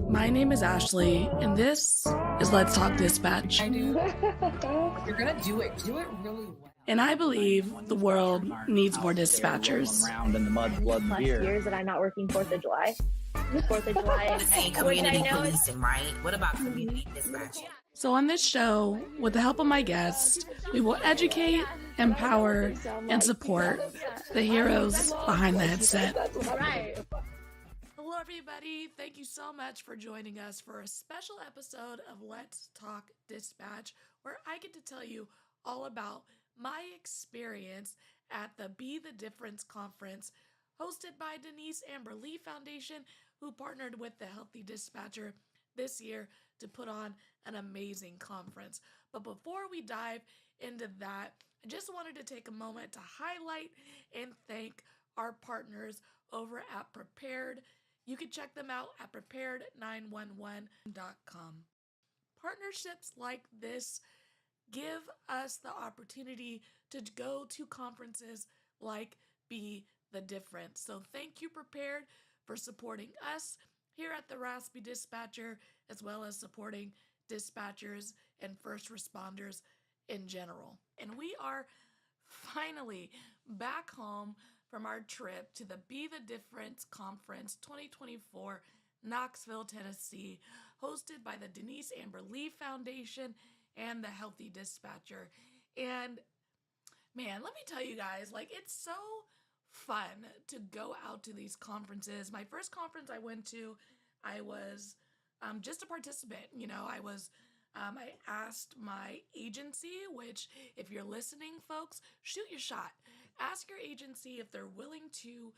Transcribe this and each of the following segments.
My name is Ashley, and this is Let's Talk Dispatch. I do. You're gonna do it. Do it really well. And I believe the world needs more dispatchers. Around in the mud, blood, and plus beer. years that I'm not working 4th of July. 4th of July. Saying community policing, right? What about community dispatching? So on this show, with the help of my guests, we will educate, empower, and support the heroes behind the headset. Right. Hello, everybody. Thank you so much for joining us for a special episode of Let's Talk Dispatch, where I get to tell you all about my experience at the Be the Difference conference hosted by Denise Amberlee Foundation, who partnered with the Healthy Dispatcher this year to put on an amazing conference. But before we dive into that, I just wanted to take a moment to highlight and thank our partners over at Prepared. You can check them out at prepared911.com. Partnerships like this give us the opportunity to go to conferences like Be the Difference. So thank you, Prepared, for supporting us here at the Raspy Dispatcher, as well as supporting dispatchers and first responders in general. And we are finally back home from our trip to the Be the Difference Conference 2024, Knoxville, Tennessee, hosted by the Denise Amberlee Foundation and the Healthy Dispatcher. And man, let me tell you guys, it's so fun to go out to these conferences. My first conference I went to, I was just a participant. I asked my agency, which if you're listening, folks, shoot your shot. Ask your agency if they're willing to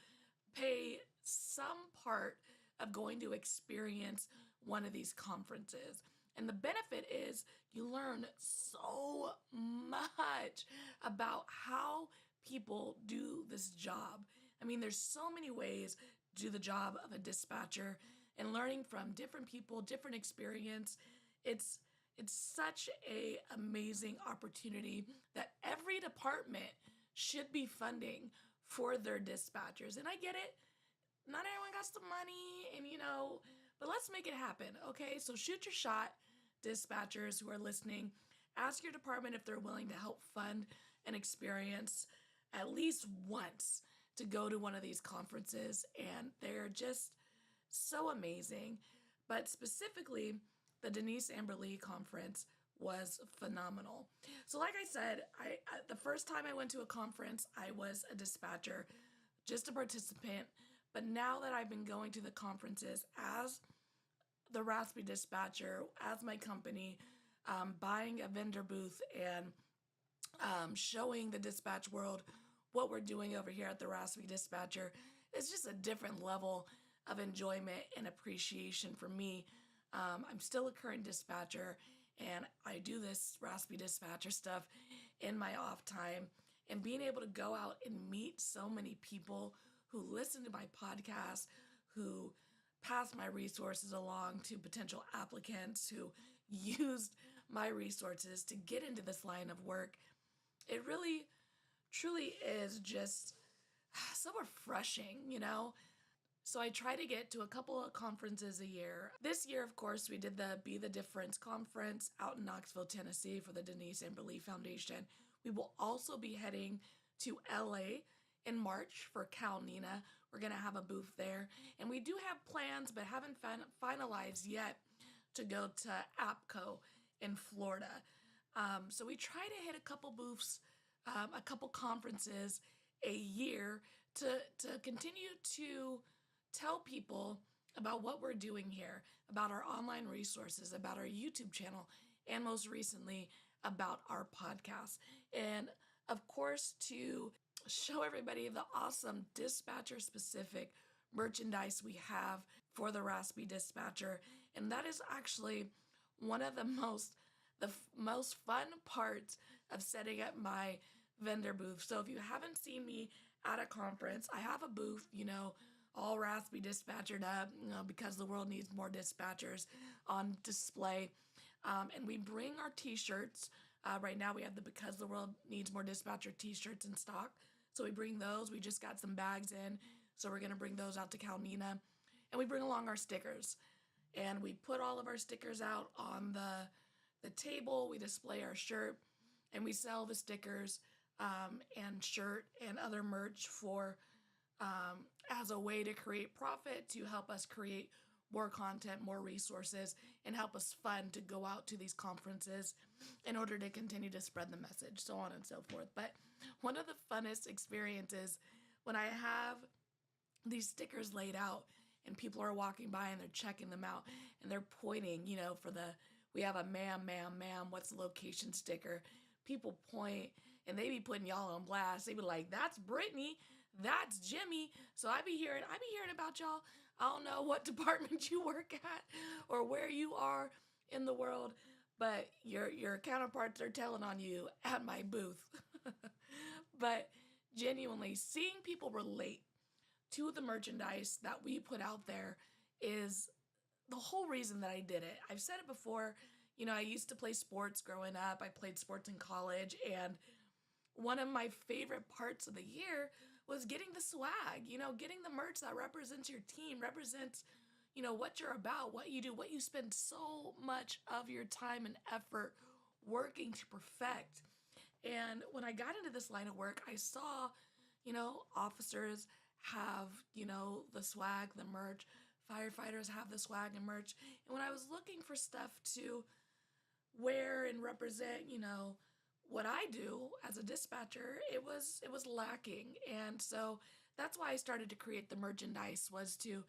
pay some part of going to experience one of these conferences. And the benefit is you learn so much about how people do this job. I mean, there's so many ways to do the job of a dispatcher, and learning from different people, different experience. It's such a amazing opportunity that every department should be funding for their dispatchers. And I get it. Not everyone got the money, but let's make it happen, okay? So shoot your shot, dispatchers who are listening. Ask your department if they're willing to help fund an experience at least once to go to one of these conferences. And they're just so amazing. But specifically, the Denise Amberlee conference was phenomenal. So like I said, the first time I went to a conference, I was a dispatcher, just a participant. But now that I've been going to the conferences as the Raspy Dispatcher, as my company, buying a vendor booth and showing the dispatch world what we're doing over here at the Raspy Dispatcher, it's just a different level of enjoyment and appreciation for me. I'm still a current dispatcher, and I do this Raspy Dispatcher stuff in my off time, and being able to go out and meet so many people who listen to my podcast, who pass my resources along to potential applicants who used my resources to get into this line of work. It really, truly is just so refreshing, So I try to get to a couple of conferences a year. This year, of course, we did the Be the Difference conference out in Knoxville, Tennessee for the Denise Amberlee Foundation. We will also be heading to LA in March for Cal Nina. We're going to have a booth there. And we do have plans, but haven't finalized yet, to go to APCO in Florida. So we try to hit a couple booths, a couple conferences a year to continue to tell people about what we're doing here, about our online resources, about our YouTube channel, and most recently about our podcast. And of course, to show everybody the awesome dispatcher specific merchandise we have for the Raspy Dispatcher. And that is actually one of the most fun parts of setting up my vendor booth. So if you haven't seen me at a conference, I have a booth, all Raspy dispatchered up, because the world needs more dispatchers on display. And we bring our t-shirts. Right now we have the Because the World Needs More Dispatcher t-shirts in stock. So we bring those. We just got some bags in. So we're going to bring those out to Cal Nina. And we bring along our stickers. and we put all of our stickers out on the table. We display our shirt, and we sell the stickers and shirt and other merch for as a way to create profit, to help us create more content, more resources, and help us fund to go out to these conferences in order to continue to spread the message, so on and so forth. But one of the funnest experiences when I have these stickers laid out and people are walking by and they're checking them out and they're pointing, we have a ma'am, what's the location sticker? People point and they be putting y'all on blast. They be like, that's Brittany, that's Jimmy. So I be hearing about y'all. I don't know what department you work at or where you are in the world, but your counterparts are telling on you at my booth. But genuinely, seeing people relate to the merchandise that we put out there is the whole reason that I did it. I've said it before, I used to play sports growing up. I played sports in college, and one of my favorite parts of the year was getting the swag, getting the merch that represents your team, represents, what you're about, what you do, what you spend so much of your time and effort working to perfect. And when I got into this line of work, I saw, officers have, the swag, the merch, firefighters have the swag and merch. And when I was looking for stuff to wear and represent, what I do as a dispatcher, it was lacking. And so that's why I started to create the merchandise, was to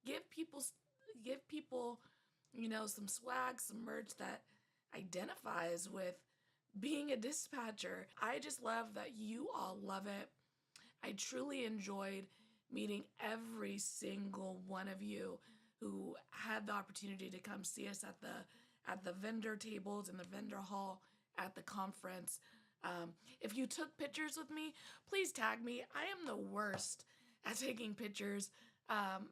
give people, some swag, some merch that identifies with being a dispatcher. I just love that you all love it. I truly enjoyed meeting every single one of you who had the opportunity to come see us at the vendor tables in the vendor hall at the conference. If you took pictures with me, please tag me. I am the worst at taking pictures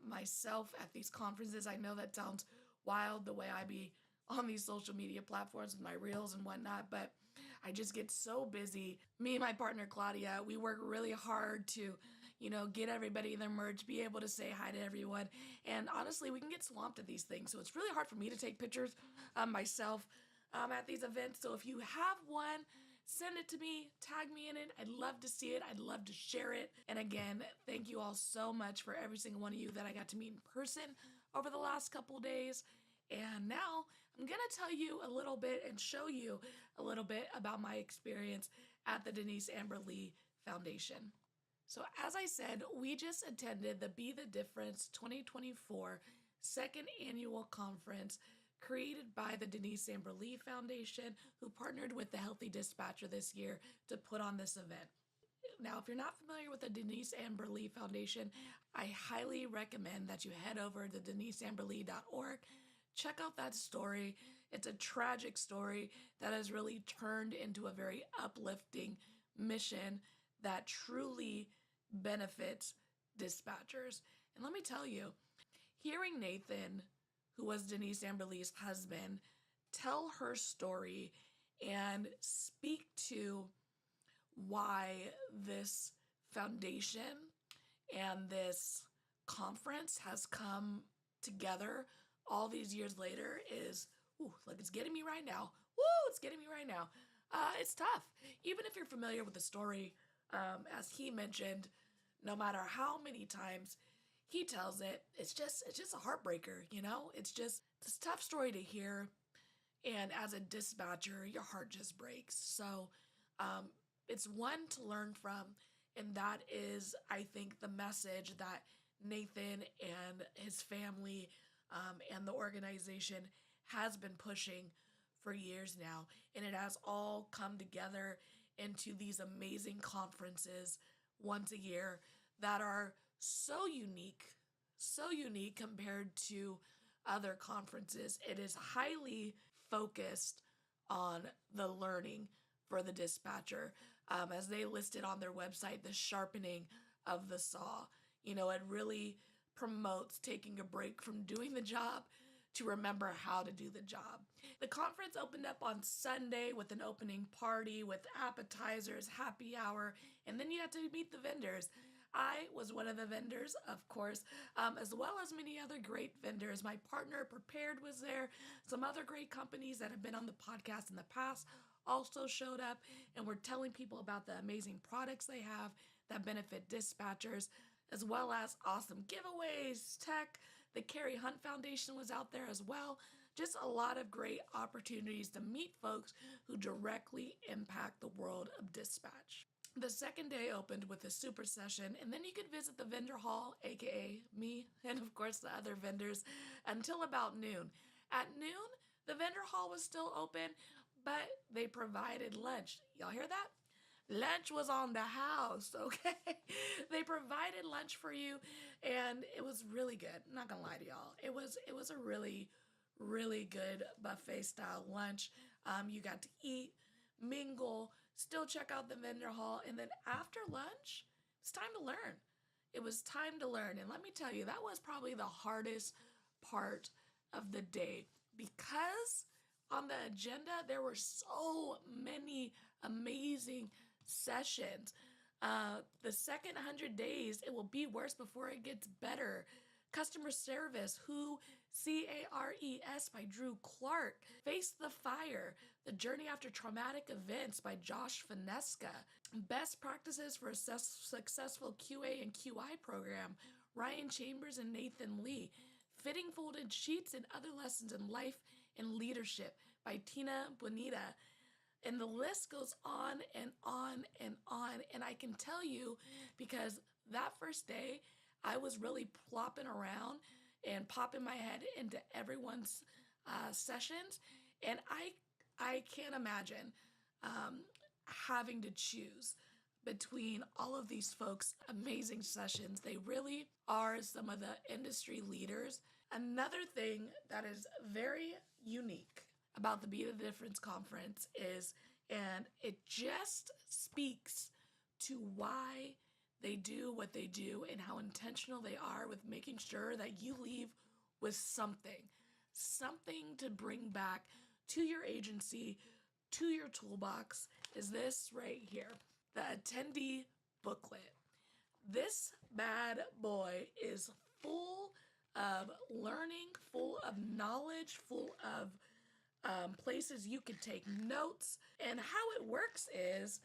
myself at these conferences. I know that sounds wild, the way I be on these social media platforms with my reels and whatnot, but I just get so busy. Me and my partner Claudia, we work really hard to get everybody their merch, be able to say hi to everyone. And honestly, we can get swamped at these things. So it's really hard for me to take pictures myself at these events. So if you have one, send it to me, tag me in it. I'd love to see it. I'd love to share it. And again, thank you all so much for every single one of you that I got to meet in person over the last couple days. And now I'm going to tell you a little bit and show you a little bit about my experience at the Denise Amberlee Foundation. So as I said, we just attended the Be the Difference 2024 second annual conference created by the Denise Amberlee Foundation, who partnered with the Healthy Dispatcher this year to put on this event. Now, if you're not familiar with the Denise Amberlee Foundation, I highly recommend that you head over to deniseamberlee.org. Check out that story. It's a tragic story that has really turned into a very uplifting mission that truly benefits dispatchers. And let me tell you, hearing Nathan, who was Denise Amberlee's husband, tell her story and speak to why this foundation and this conference has come together all these years later is, it's getting me right now. It's getting me right now. It's tough. Even if you're familiar with the story, as he mentioned, no matter how many times he tells it, it's just a heartbreaker, It's a tough story to hear. And as a dispatcher, your heart just breaks. So it's one to learn from. And that is, I think, the message that Nathan and his family and the organization has been pushing for years now. And it has all come together into these amazing conferences once a year that are so unique compared to other conferences. It is highly focused on the learning for the dispatcher. As they listed on their website, the sharpening of the saw. It really promotes taking a break from doing the job to remember how to do the job. The conference opened up on Sunday with an opening party with appetizers, happy hour, and then you had to meet the vendors. I was one of the vendors, of course, as well as many other great vendors. My partner Prepared was there. Some other great companies that have been on the podcast in the past also showed up and were telling people about the amazing products they have that benefit dispatchers, as well as awesome giveaways, tech. The Carrie Hunt Foundation was out there as well. Just a lot of great opportunities to meet folks who directly impact the world of dispatch. The second day opened with a super session, and then you could visit the vendor hall, aka me, and of course the other vendors, until about noon. At noon, the vendor hall was still open, but they provided lunch. Y'all hear that? Lunch was on the house, okay? They provided lunch for you, and it was really good. I'm not gonna lie to y'all. It was a really, really good buffet style lunch. You got to eat, mingle, still check out the vendor hall, and then after lunch, it's time to learn. It was time to learn, and let me tell you, that was probably the hardest part of the day because on the agenda there were so many amazing sessions. The second 100 days, it will be worse before it gets better. Customer Service, Who CARES by Drew Clark. Face the Fire, The Journey After Traumatic Events by Josh Finesca. Best Practices for a Successful QA and QI Program, Ryan Chambers and Nathan Lee. Fitting Folded Sheets and Other Lessons in Life and Leadership by Tina Bonita. And the list goes on and on and on. And I can tell you, because that first day, I was really plopping around and popping my head into everyone's sessions. And I can't imagine having to choose between all of these folks' amazing sessions. They really are some of the industry leaders. Another thing that is very unique about the Be the Difference conference is, and it just speaks to why they do what they do and how intentional they are with making sure that you leave with something to bring back to your agency, to your toolbox, is this right here, the attendee booklet. This bad boy is full of learning, full of knowledge, full of places you can take notes. And how it works is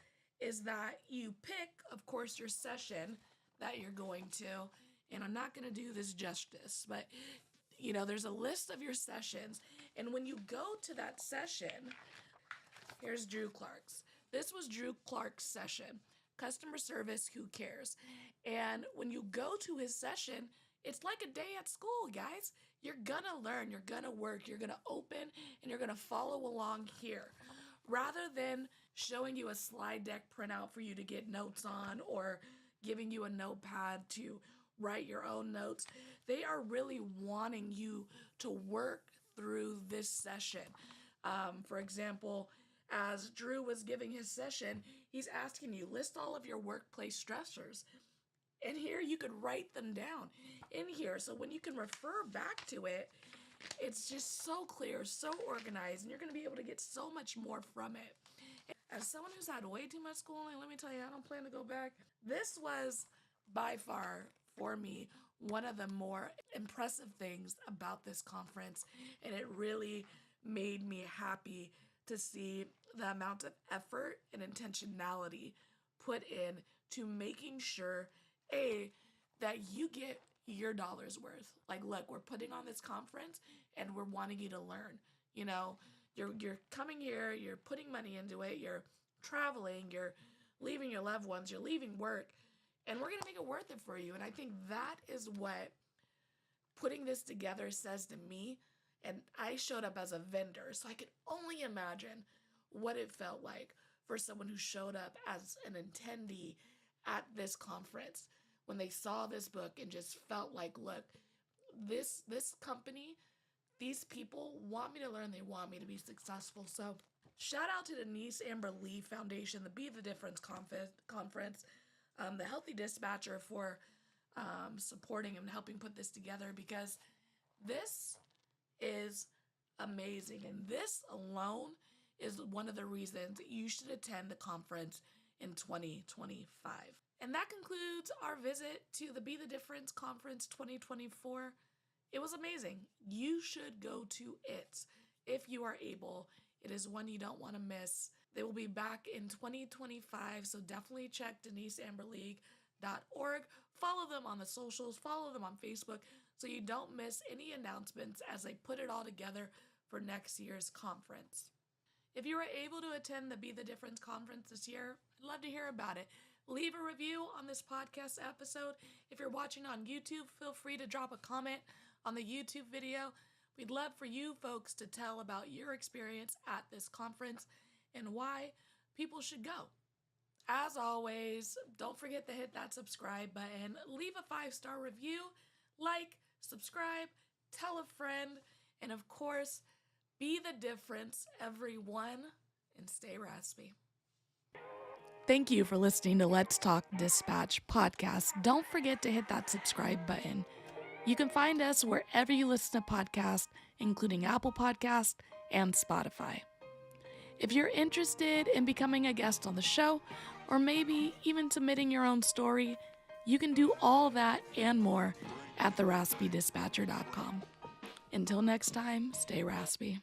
that you pick, of course, your session that you're going to, and I'm not going to do this justice, but you know, there's a list of your sessions, and when you go to that session, here's Drew Clark's. This was Drew Clark's session, Customer Service, Who Cares? And when you go to his session, it's like a day at school, guys. You're gonna learn, you're gonna work, you're gonna open, and you're gonna follow along here. Rather than showing you a slide deck printout for you to get notes on or giving you a notepad to write your own notes, they are really wanting you to work through this session. For example, as Drew was giving his session, he's asking you, list all of your workplace stressors. And here you could write them down in here. So when you can refer back to it, it's just so clear, so organized, and you're going to be able to get so much more from it. As someone who's had way too much schooling, let me tell you, I don't plan to go back. This was by far, for me, one of the more impressive things about this conference, and it really made me happy to see the amount of effort and intentionality put in to making sure, A, that you get your dollar's worth. Like, look, we're putting on this conference and we're wanting you to learn. You know, you're coming here, you're putting money into it, you're traveling, you're leaving your loved ones, you're leaving work, and we're going to make it worth it for you. And I think that is what putting this together says to me. And I showed up as a vendor, so I could only imagine what it felt like for someone who showed up as an attendee at this conference when they saw this book and just felt like, look, this company, these people want me to learn, they want me to be successful. So shout out to Denise Amberlee Foundation, the Be the Difference conference, the Healthy Dispatcher for supporting and helping put this together, because this is amazing. And this alone is one of the reasons you should attend the conference in 2025. And that concludes our visit to the Be the Difference Conference 2024. It was amazing. You should go to it if you are able. It is one you don't want to miss. They will be back in 2025, so definitely check DeniseAmberlee.org. Follow them on the socials, follow them on Facebook, so you don't miss any announcements as they put it all together for next year's conference. If you were able to attend the Be the Difference conference this year, I'd love to hear about it. Leave a review on this podcast episode. If you're watching on YouTube, feel free to drop a comment on the YouTube video. We'd love for you folks to tell about your experience at this conference and why people should go. As always, don't forget to hit that subscribe button, leave a 5-star review, like, subscribe, tell a friend, and of course, be the difference, everyone, and stay raspy. Thank you for listening to Let's Talk Dispatch podcast. Don't forget to hit that subscribe button. You can find us wherever you listen to podcasts, including Apple Podcasts and Spotify. If you're interested in becoming a guest on the show, or maybe even submitting your own story, you can do all that and more at theraspydispatcher.com. Until next time, stay raspy.